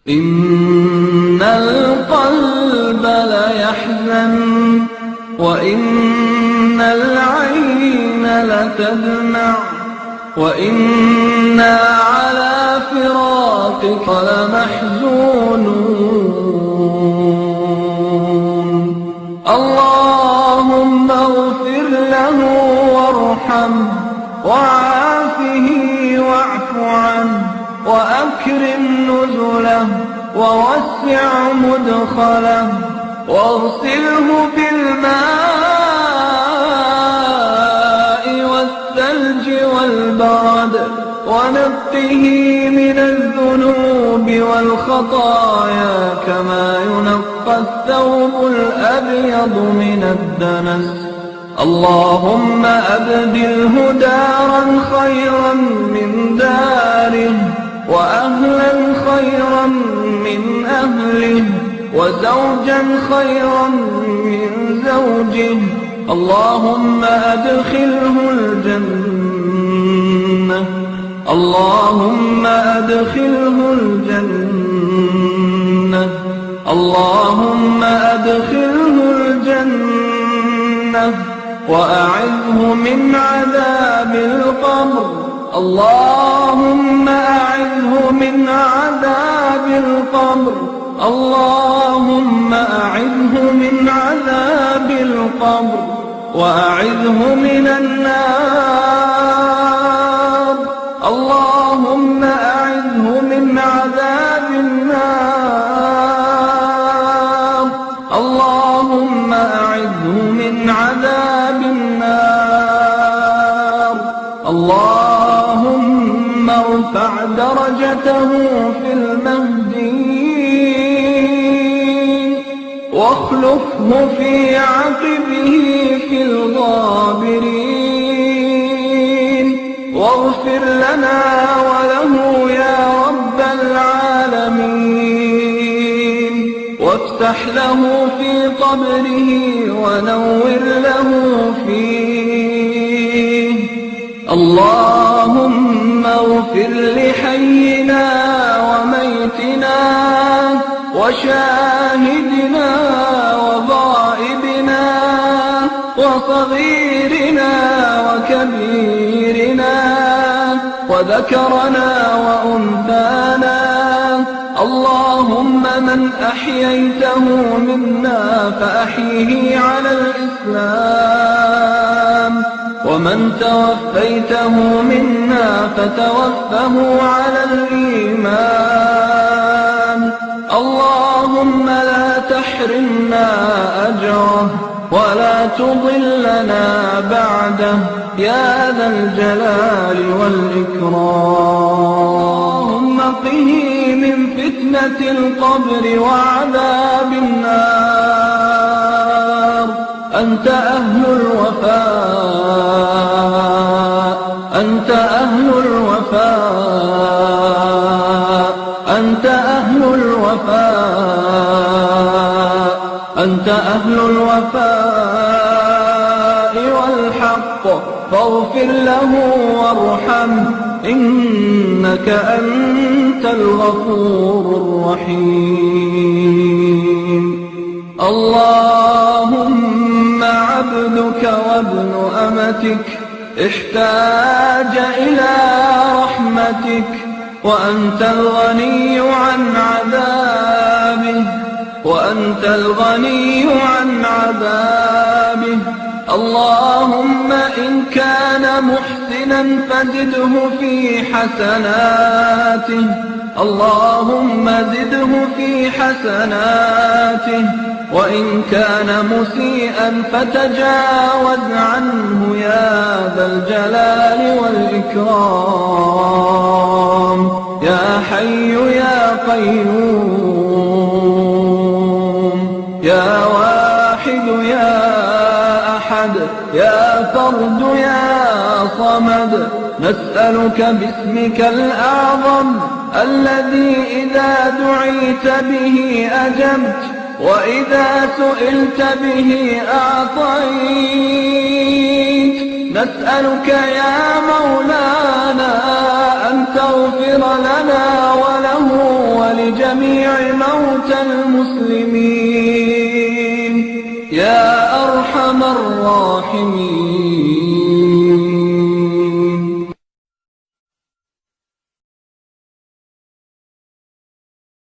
إن القلب ليحزن وإن العين لتدمع وإنا على فراقك لمحزونون اللهم اغفر له وارحمه وعافه واعف عنه وأكرم نزله ووسع مدخله واغسله بالماء والثلج والبرد ونقه من الذنوب والخطايا كما ينقى الثوب الأبيض من الدنس اللهم أبدله دارا خيرا من داره وأهلا خيرا من أهله وزوجا خيرا من زوجه اللهم أدخله الجنة اللهم أدخله الجنة اللهم أدخله الجنة وأعذه من عذاب القبر اللهم أعذه من عذاب القبر اللهم أعذه من عذاب القبر وأعذه من النار اللهم أعذه من عذاب النار اللهم أعذه من عذاب النار اللهم ارفع درجته في المهديين واخلفه في عقبه في الغابرين واغفر لنا وله يا رب العالمين وافتح له في قبره ونور له فيه اللهم اغفر لحينا وميتنا وشاهدنا وغائبنا وصغيرنا وكبيرنا وذكرنا وأنثانا اللهم من أحييته منا فأحيه على الإسلام ومن توفيته منا فتوفه على الإيمان اللهم لا تحرمنا أجره ولا تضلنا بعده يا ذا الجلال والإكرام اللهم قه من فتنة القبر وعذاب النار أنت أهل الوفاء أنت أهل الوفاء أنت أهل الوفاء أنت أهل الوفاء والحق فاغفر له وارحمه إنك أنت الغفور الرحيم اللهم عبدك وابن أمتك احتاج إلى رحمتك وأنت الغني عن عذابه وأنت الغني عن عذابه اللهم إن كان محسنا فزده في حسناته اللهم زده في حسناته وإن كان مسيئا فتجاوز عنه يا ذا الجلال والإكرام يا حي يا قيوم يا واحد يا أحد يا فرد يا صمد نسألك باسمك الأعظم الذي إذا دعيت به أجبت وإذا سئلت به أعطيت نسألك يا مولانا أن تغفر لنا وله ولجميع موتى المسلمين يا أرحم الراحمين.